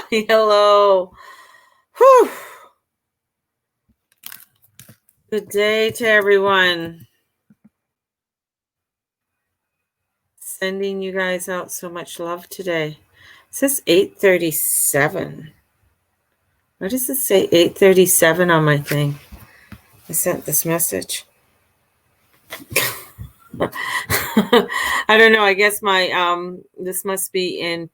Hello. Whew. Good day to everyone. Sending you guys out so much love today. It says 8:37. Why does it say 8:37 on my thing? I sent this message. I don't know. I guess my this must be in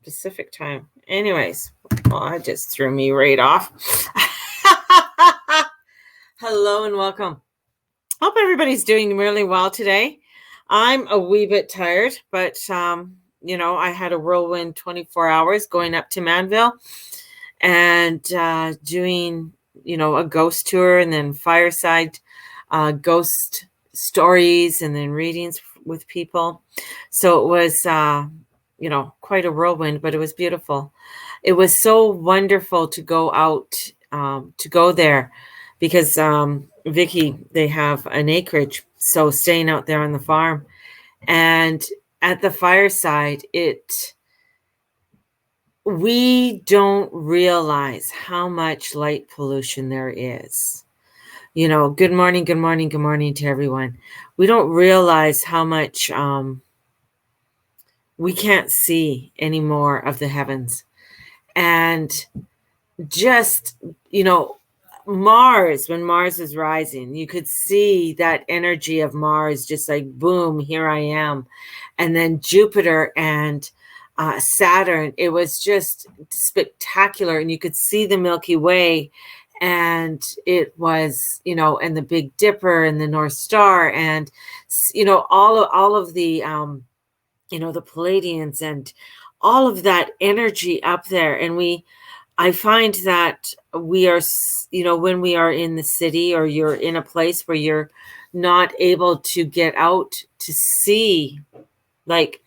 Pacific time. Anyways, well, that just threw me right off. Hello and welcome. Hope everybody's doing really well today. I'm a wee bit tired, but I had a whirlwind 24 hours going up to Manville and doing, a ghost tour and then fireside ghost stories and then readings with people. So it was, quite a whirlwind, but it was beautiful. It was so wonderful to go out, to go there because Vicky, they have an acreage, so staying out there on the farm and at the fireside, we don't realize how much light pollution there is. Good morning, good morning, good morning to everyone. We don't realize how much we can't see anymore of the heavens. And just, Mars, when Mars is rising, you could see that energy of Mars just like, boom, here I am. And then Jupiter and Saturn, it was just spectacular. And you could see the Milky Way. And it was, and the Big Dipper and the North Star and, all of the, the Pleiadians and all of that energy up there. And I find that we are, when we are in the city or you're in a place where you're not able to get out to see, like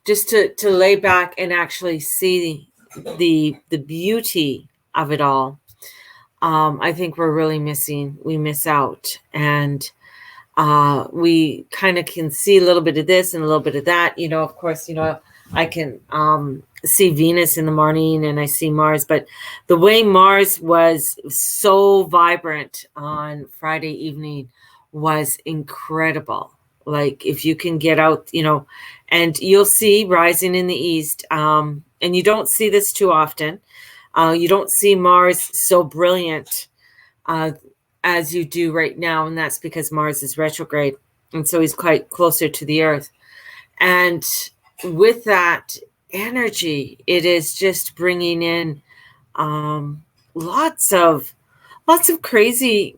just to lay back and actually see the beauty of it all. I think we miss out. And we kind of can see a little bit of this and a little bit of that. Of course, I can see Venus in the morning and I see Mars, but the way Mars was so vibrant on Friday evening was incredible. Like if you can get out, and you'll see rising in the east, and you don't see this too often. You don't see Mars so brilliant as you do right now, and that's because Mars is retrograde, and so he's quite closer to the Earth. And with that energy, it is just bringing in lots of crazy,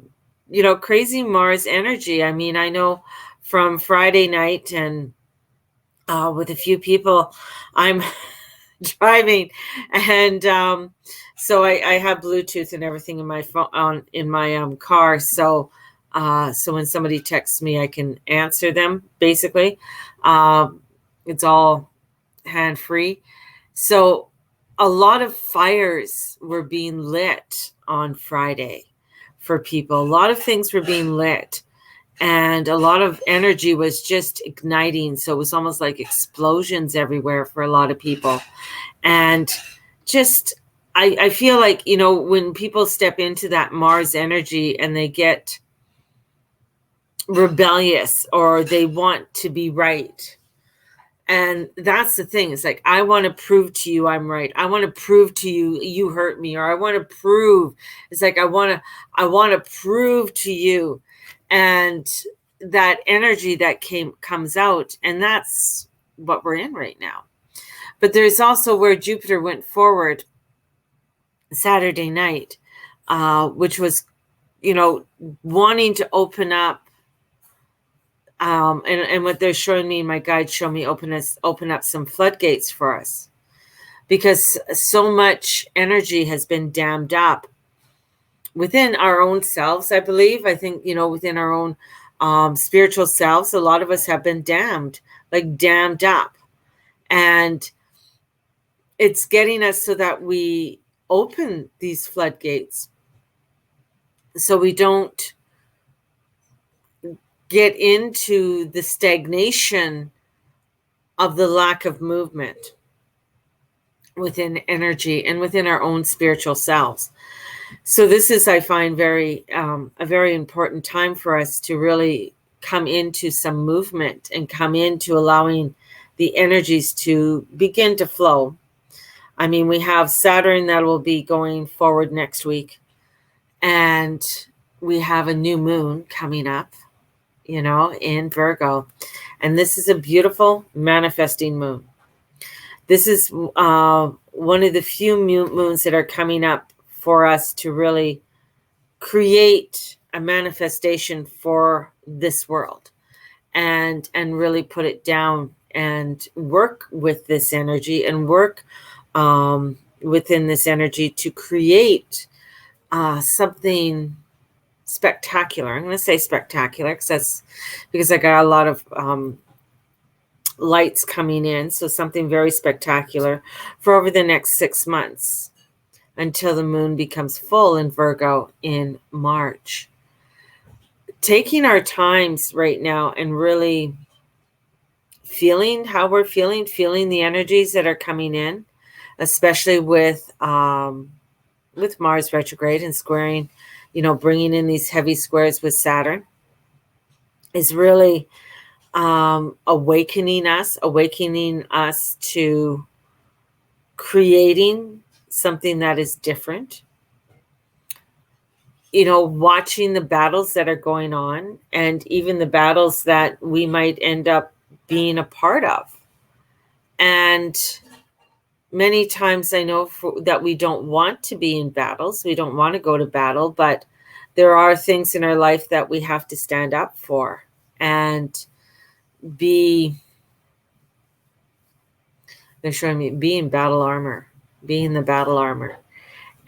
crazy Mars energy. I mean, I know from Friday night and with a few people, I'm driving, and so I have Bluetooth and everything in my phone, in my car. So when somebody texts me, I can answer them. Basically, it's all hand free. So a lot of fires were being lit on Friday for people. A lot of things were being lit. And a lot of energy was just igniting. So it was almost like explosions everywhere for a lot of people. And just, I feel like, when people step into that Mars energy and they get rebellious or they want to be right. And that's the thing. It's like, I want to prove to you I'm right. I want to prove to you you hurt me, or I want to prove. It's like I want to prove to you. And that energy that comes out, and that's what we're in right now. But there's also where Jupiter went forward Saturday night, which was, wanting to open up. And what they're showing me, my guides show me open up some floodgates for us, because so much energy has been dammed up within our own selves. I believe, I think, within our own spiritual selves, a lot of us have been damned up, and it's getting us so that we open these floodgates so we don't get into the stagnation of the lack of movement. within energy and within our own spiritual selves. So this is, I find, a very important time for us to really come into some movement and come into allowing the energies to begin to flow. I mean, we have Saturn that will be going forward next week, and we have a new moon coming up, in Virgo. And this is a beautiful manifesting moon. This is one of the few moons that are coming up for us to really create a manifestation for this world and really put it down and work with this energy and work within this energy to create something spectacular. I'm going to say spectacular because I got a lot of lights coming in. So something very spectacular for over the next 6 months until the moon becomes full in Virgo in March. Taking our times right now and really feeling how we're feeling the energies that are coming in, especially with Mars retrograde and squaring, bringing in these heavy squares with Saturn, is really awakening us to creating something that is different. Watching the battles that are going on and even the battles that we might end up being a part of. And many times I know that we don't want to be in battles. We don't want to go to battle, but there are things in our life that we have to stand up for and they're showing me be in battle armor, be in the battle armor.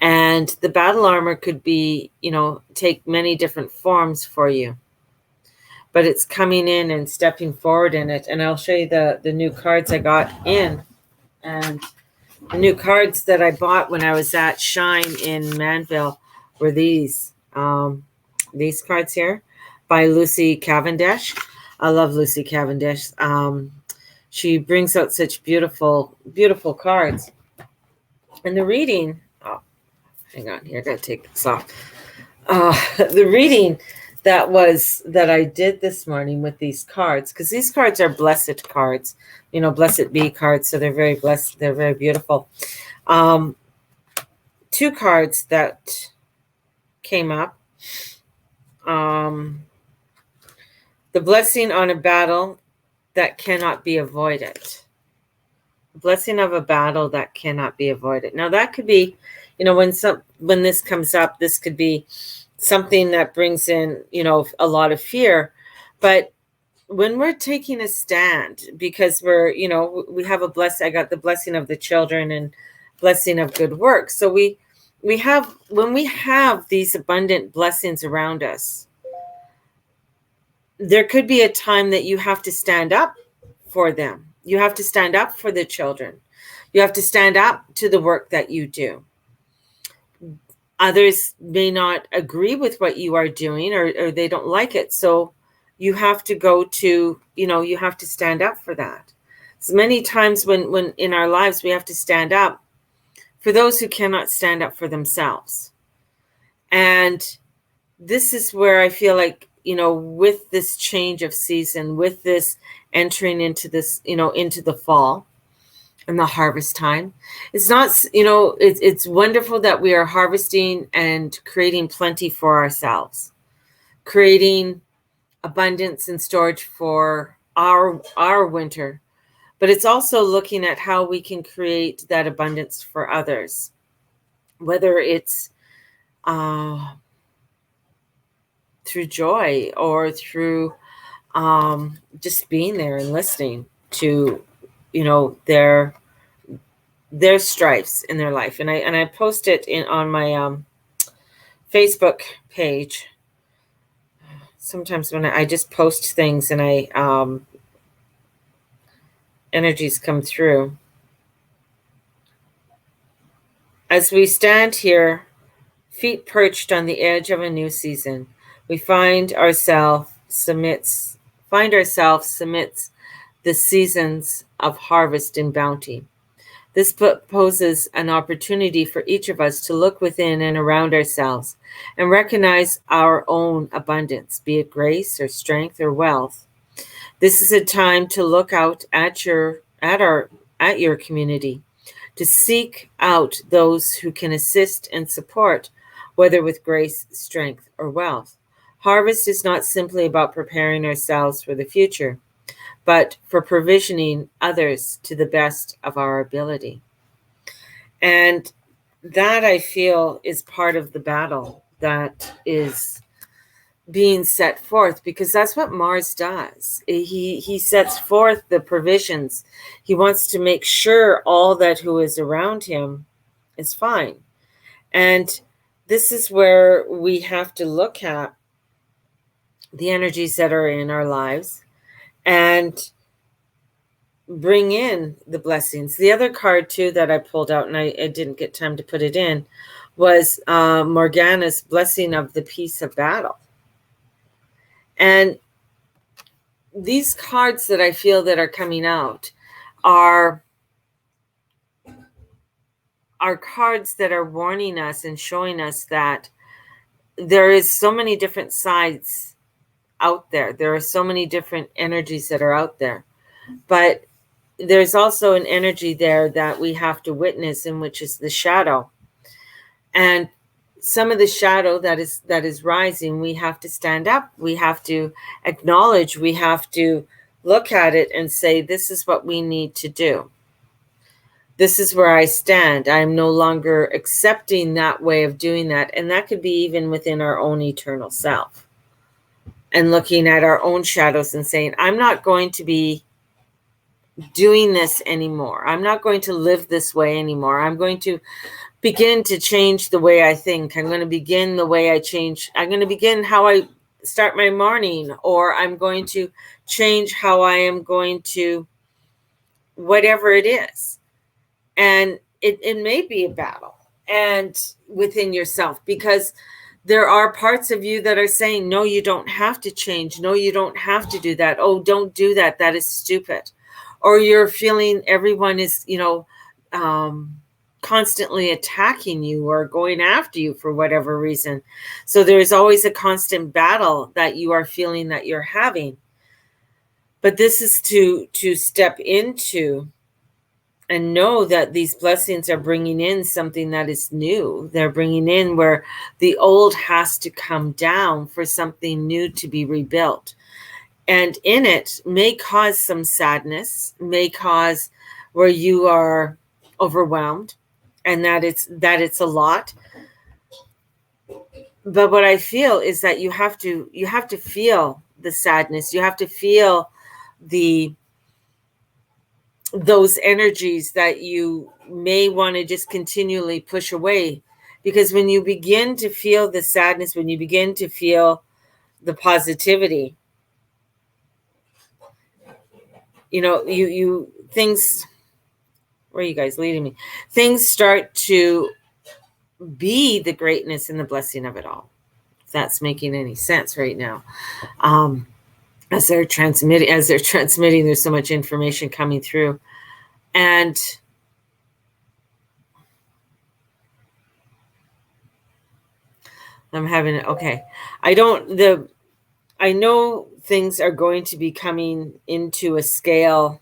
And the battle armor could be, take many different forms for you. But it's coming in and stepping forward in it. And I'll show you the new cards I got in. And the new cards that I bought when I was at Shine in Manville were these cards here by Lucy Cavendish. I love Lucy Cavendish. She brings out such beautiful, beautiful cards. And the reading, hang on here, I gotta take this off. The reading that I did this morning with these cards, because these cards are blessed cards, blessed be cards, so they're very blessed, they're very beautiful. 2 cards that came up. The blessing on a battle that cannot be avoided. Blessing of a battle that cannot be avoided. Now that could be, when this comes up, this could be something that brings in, a lot of fear. But when we're taking a stand, because we're, we have I got the blessing of the children and blessing of good work. So when we have these abundant blessings around us, there could be a time that you have to stand up for them. You have to stand up for the children. You have to stand up to the work that you do. Others may not agree with what you are doing or they don't like it. So you have to go to, you have to stand up for that. So many times when in our lives, we have to stand up for those who cannot stand up for themselves. And this is where I feel like, with this change of season, with this entering into this, into the fall and the harvest time, it's not, it's wonderful that we are harvesting and creating plenty for ourselves, creating abundance and storage for our winter. But it's also looking at how we can create that abundance for others, whether it's through joy or through just being there and listening to, their strifes in their life. And I post it on my Facebook page. Sometimes when I just post things and energies come through. As we stand here, feet perched on the edge of a new season, we find ourselves amidst the seasons of harvest and bounty. This poses an opportunity for each of us to look within and around ourselves and recognize our own abundance, be it grace or strength or wealth. This is a time to look out at your community, to seek out those who can assist and support, whether with grace, strength, or wealth. Harvest is not simply about preparing ourselves for the future, but for provisioning others to the best of our ability. And that, I feel, is part of the battle that is being set forth, because that's what Mars does. He sets forth the provisions. He wants to make sure all that who is around him is fine. And this is where we have to look at the energies that are in our lives and bring in the blessings. The other card too that I pulled out, and I didn't get time to put it in, was Morgana's blessing of the peace of battle. And these cards that I feel that are coming out are cards that are warning us and showing us that there is so many different sides out there. There are so many different energies that are out there. But there's also an energy there that we have to witness, in which is the shadow. And some of the shadow that is rising, we have to stand up, we have to acknowledge, we have to look at it and say, this is what we need to do. This is where I stand. I'm no longer accepting that way of doing that. And that could be even within our own eternal self, and looking at our own shadows and saying, I'm not going to be doing this anymore. I'm not going to live this way anymore. I'm going to begin to change the way I think. I'm going to begin the way I change. I'm going to begin how I start my morning, or I'm going to change how I am going to, whatever it is. And it may be a battle and within yourself, because there are parts of you that are saying, no, you don't have to change. No, you don't have to do that. Oh, don't do that. That is stupid. Or you're feeling everyone is, constantly attacking you or going after you for whatever reason. So there's always a constant battle that you are feeling that you're having. But this is to step into and know that these blessings are bringing in something that is new. They're bringing in where the old has to come down for something new to be rebuilt. And in it may cause some sadness, may cause where you are overwhelmed, and that it's a lot. But what I feel is that you have to feel the sadness. You have to feel those energies that you may want to just continually push away. Because when you begin to feel the sadness, when you begin to feel the positivity, you things, where are you guys leading me? Things start to be the greatness and the blessing of it all. If that's making any sense right now. As they're transmitting, there's so much information coming through. And I'm having, okay. I know things are going to be coming into a scale,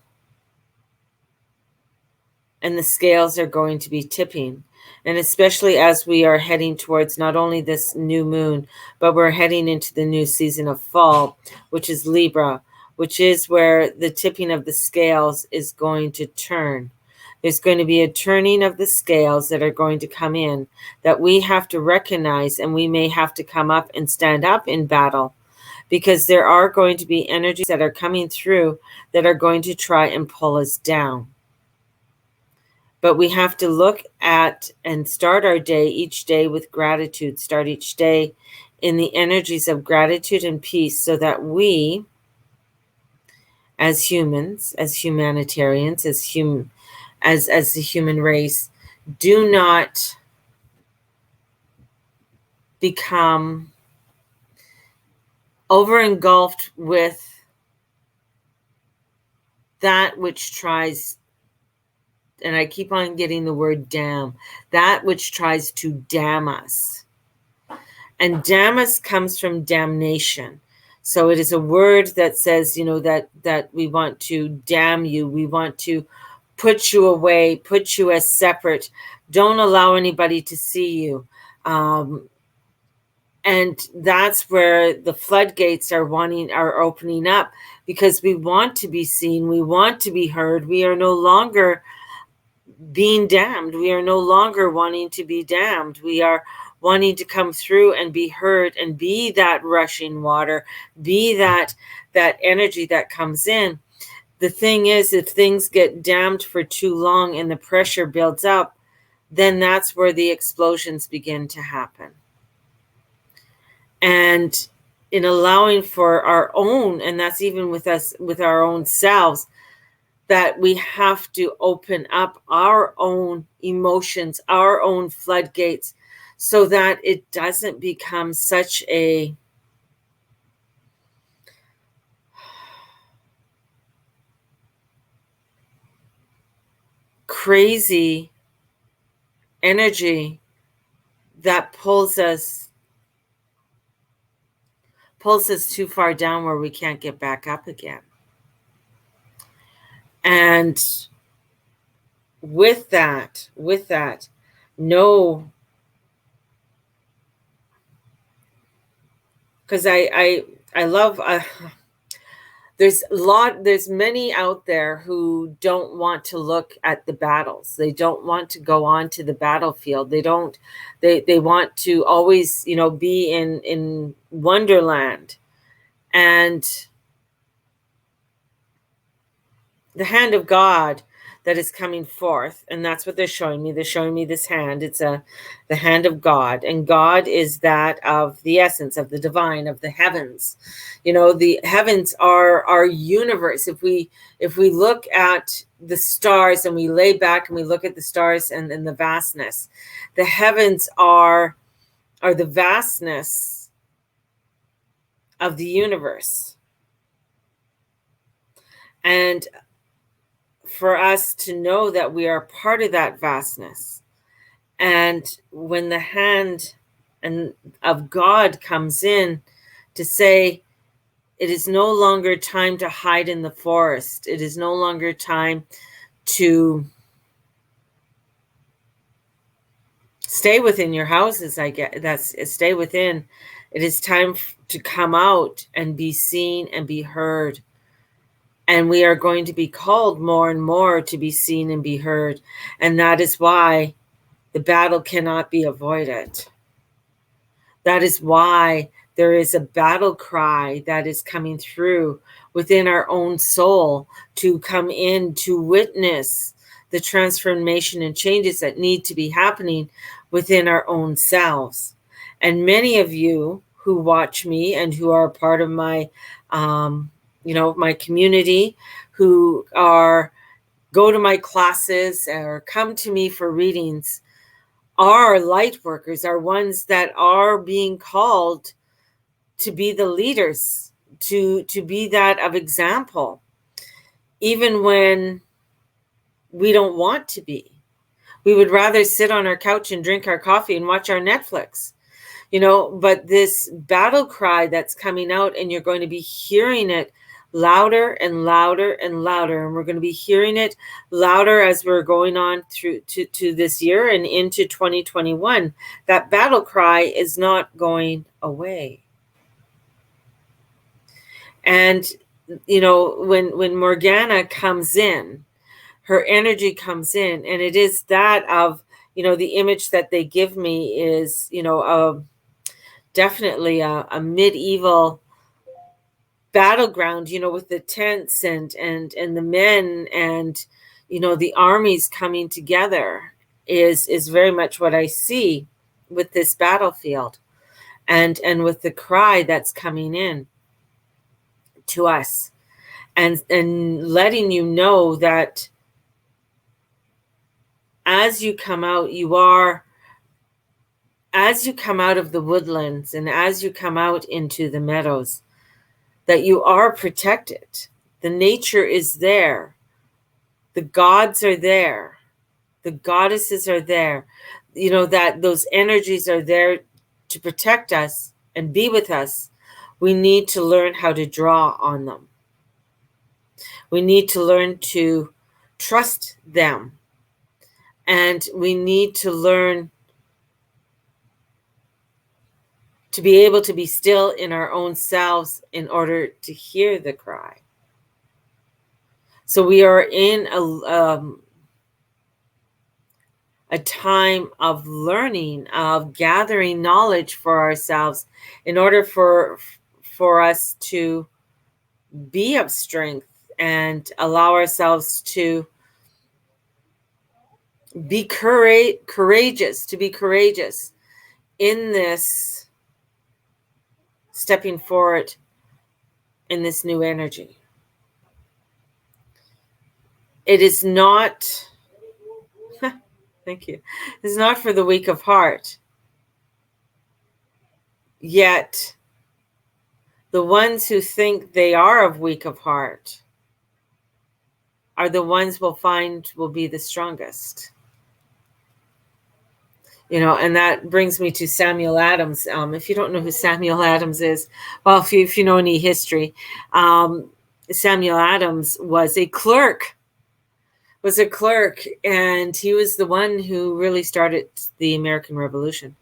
and the scales are going to be tipping. And especially as we are heading towards not only this new moon, but we're heading into the new season of fall, which is Libra, which is where the tipping of the scales is going to turn. There's going to be a turning of the scales that are going to come in that we have to recognize, and we may have to come up and stand up in battle, because there are going to be energies that are coming through that are going to try and pull us down. But we have to look at and start our day, each day, with gratitude. Start each day in the energies of gratitude and peace, so that we, as humans, as humanitarians, as the human race, do not become over-engulfed with that which tries and I keep on getting the word dam, that which tries to dam us. And damn us comes from damnation. So it is a word that says, that we want to damn you. We want to put you away, put you as separate. Don't allow anybody to see you. And that's where the floodgates are opening up, because we want to be seen. We want to be heard. We are no longer being damned. We are no longer wanting to be damned. We are wanting to come through and be heard and be that rushing water, be that energy that comes in. The thing is, if things get dammed for too long and the pressure builds up, then that's where the explosions begin to happen. And in allowing for our own, and that's even with us, with our own selves, that we have to open up our own emotions, our own floodgates, so that it doesn't become such a crazy energy that pulls us too far down where we can't get back up again. And with that, no, because I love, there's many out there who don't want to look at the battles. They don't want to go on to the battlefield. They want to always, be in Wonderland. And the hand of God that is coming forth, and that's what they're showing me. They're showing me this hand. It's the hand of God, and God is that of the essence of the divine, of the heavens. The heavens are our universe. If we look at the stars and we lay back and we look at the stars and the vastness, the heavens are the vastness of the universe. And for us to know that we are part of that vastness. And when the hand of God comes in to say, it is no longer time to hide in the forest. It is no longer time to stay within your houses. Stay within. It is time to come out and be seen and be heard. And we are going to be called more and more to be seen and be heard. And that is why the battle cannot be avoided. That is why there is a battle cry that is coming through within our own soul to come in to witness the transformation and changes that need to be happening within our own selves. And many of you who watch me and who are part of my my community, who go to my classes or come to me for readings, are light workers, are ones that are being called to be the leaders, to be that of example, even when we don't want to be. We would rather sit on our couch and drink our coffee and watch our Netflix. But this battle cry that's coming out, and you're going to be hearing it louder and louder and louder. And we're going to be hearing it louder as we're going on through to this year and into 2021. That battle cry is not going away. And, when Morgana comes in, her energy comes in, and it is that of, the image that they give me is, definitely a medieval battleground, with the tents and the men and, the armies coming together is very much what I see with this battlefield, and with the cry that's coming in to us, and letting you know that as you come out, as you come out of the woodlands and as you come out into the meadows, that you are protected. The nature is there. The gods are there. The goddesses are there. You know, that those energies are there to protect us and be with us. We need to learn how to draw on them. We need to learn to trust them. And we need to learn to be able to be still in our own selves in order to hear the cry. So we are in a time of learning, of gathering knowledge for ourselves in order for us to be of strength and allow ourselves to be courageous in this stepping forward in this new energy. It is not, thank you, it's not for the weak of heart. Yet, the ones who think they are of weak of heart are the ones we'll find will be the strongest. You know, and that brings me to Samuel Adams. If you don't know who Samuel Adams is, well, if you know any history, Samuel Adams was a clerk, and he was the one who really started the American Revolution.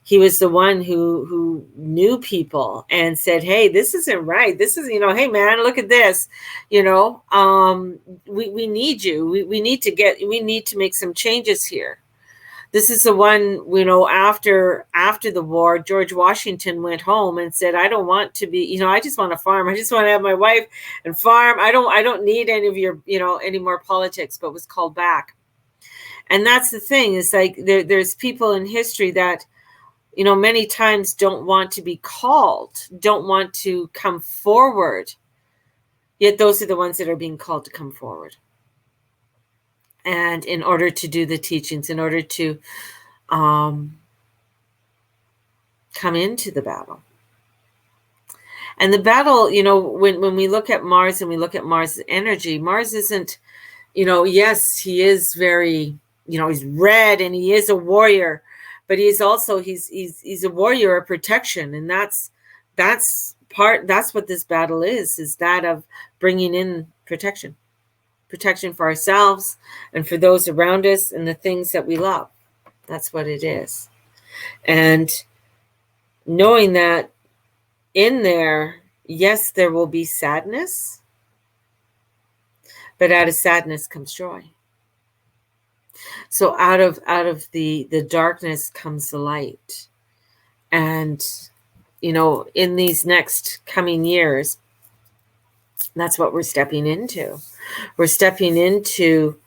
He was the one who knew people and said, hey, this isn't right. This is, hey, man, look at this. We need you. We need to make some changes here. This is the one, after the war, George Washington went home and said, I don't want to be, I just want to farm. I just want to have my wife and farm. I don't need any of your, any more politics, but was called back. And that's the thing, is like there's people in history that, many times don't want to be called, don't want to come forward. Yet those are the ones that are being called to come forward. And in order to do the teachings, in order to come into the battle. And the battle, when we look at Mars and we look at Mars' energy, Mars isn't, yes, he is very, he's red and he is a warrior, but he's also, he's a warrior of protection. And that's what this battle is that of bringing in protection for ourselves and for those around us and the things that we love. That's what it is. And knowing that in there, yes, there will be sadness, but out of sadness comes joy. So out of the darkness comes the light. And, in these next coming years, that's what we're stepping into. We're stepping into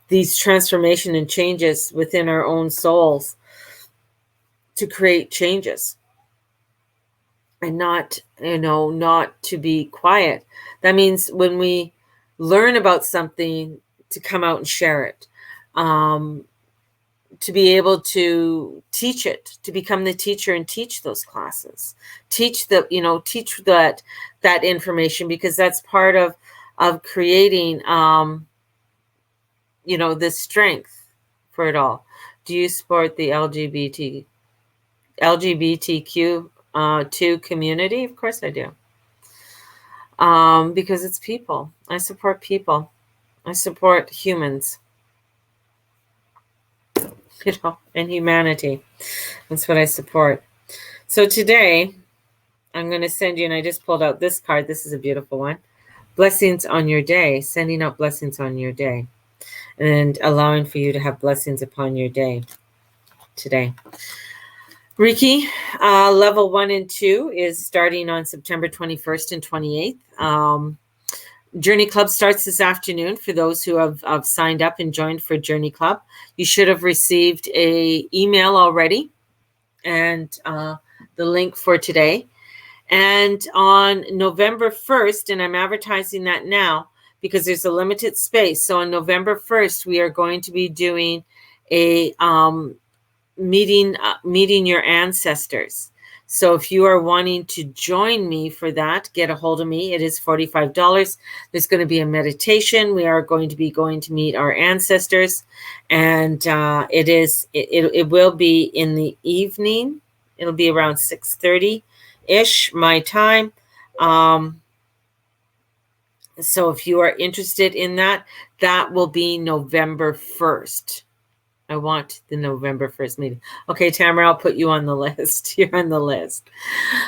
these transformation and changes within our own souls to create changes and not to be quiet. That means when we learn about something, to come out and share it, to be able to teach it, to become the teacher and teach those classes, teach that information, because that's part of creating, the strength for it all. Do you support the LGBTQ 2 community? Of course I do. Because it's people. I support people. I support humans. And humanity. That's what I support. So today, I'm going to send you, and I just pulled out this card. This is a beautiful one. Blessings on your day. Sending out blessings on your day. And allowing for you to have blessings upon your day today. Reiki, level 1 and 2 is starting on September 21st and 28th. Journey Club starts this afternoon for those who have signed up and joined for Journey Club. You should have received an email already and the link for today. And on November 1st, and I'm advertising that now because there's a limited space. So on November 1st, we are going to be doing a meeting your ancestors. So if you are wanting to join me for that, get a hold of me. It is $45. There's going to be a meditation. We are going to be going to meet our ancestors, and it will be in the evening. It'll be around 6:30-ish my time. So if you are interested in that, that will be November 1st. I want the November 1st meeting. Okay, Tamara, I'll put you on the list. You're on the list.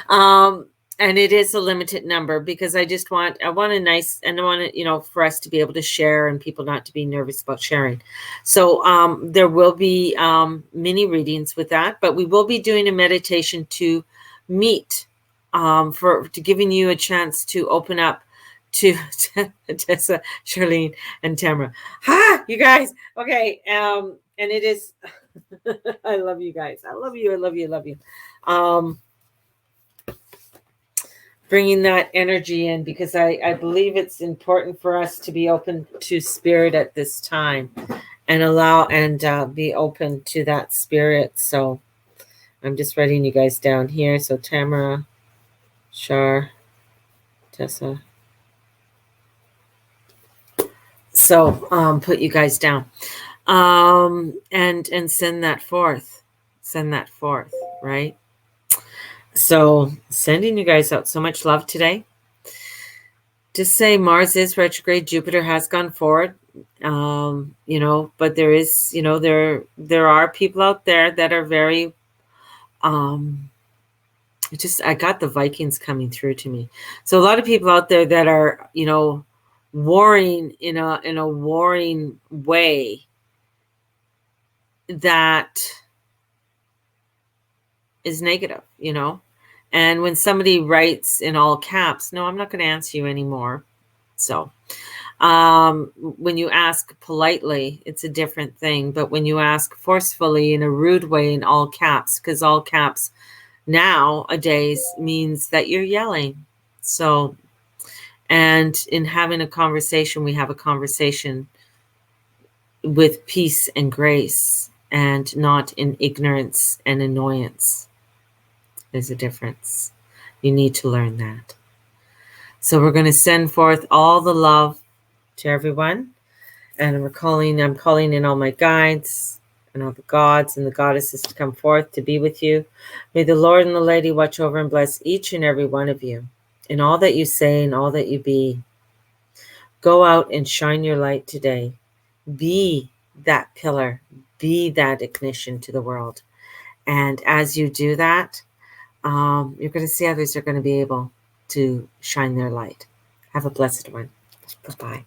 And it is a limited number because I want a nice, and I want it, for us to be able to share and people not to be nervous about sharing. So there will be mini readings with that, but we will be doing a meditation to meet, to giving you a chance to open up to Tessa, Charlene, and Tamara. Ha, you guys. Okay. And it is, I love you guys. I love you. I love you. I love you. Bringing that energy in because I believe it's important for us to be open to spirit at this time and allow and be open to that spirit. So I'm just writing you guys down here. So Tamara, Char, Tessa. So put you guys down. And send that forth, right? So sending you guys out so much love today. Just say Mars is retrograde, Jupiter has gone forward, but there is, there are people out there that are very, I got the Vikings coming through to me. So a lot of people out there that are, warring in a warring way that is negative, and when somebody writes in all caps, no, I'm not going to answer you anymore. So when you ask politely, it's a different thing. But when you ask forcefully in a rude way in all caps, because all caps nowadays means that you're yelling. So, and in having a conversation, we have a conversation with peace and grace and not in ignorance and annoyance. There's a difference. You need to learn that. So we're going to send forth all the love to everyone. And I'm calling in all my guides and all the gods and the goddesses to come forth to be with you. May the Lord and the Lady watch over and bless each and every one of you in all that you say and all that you be. Go out and shine your light today. Be that pillar. Be that ignition to the world. And as you do that, you're going to see others are going to be able to shine their light. Have a blessed one. Bye-bye.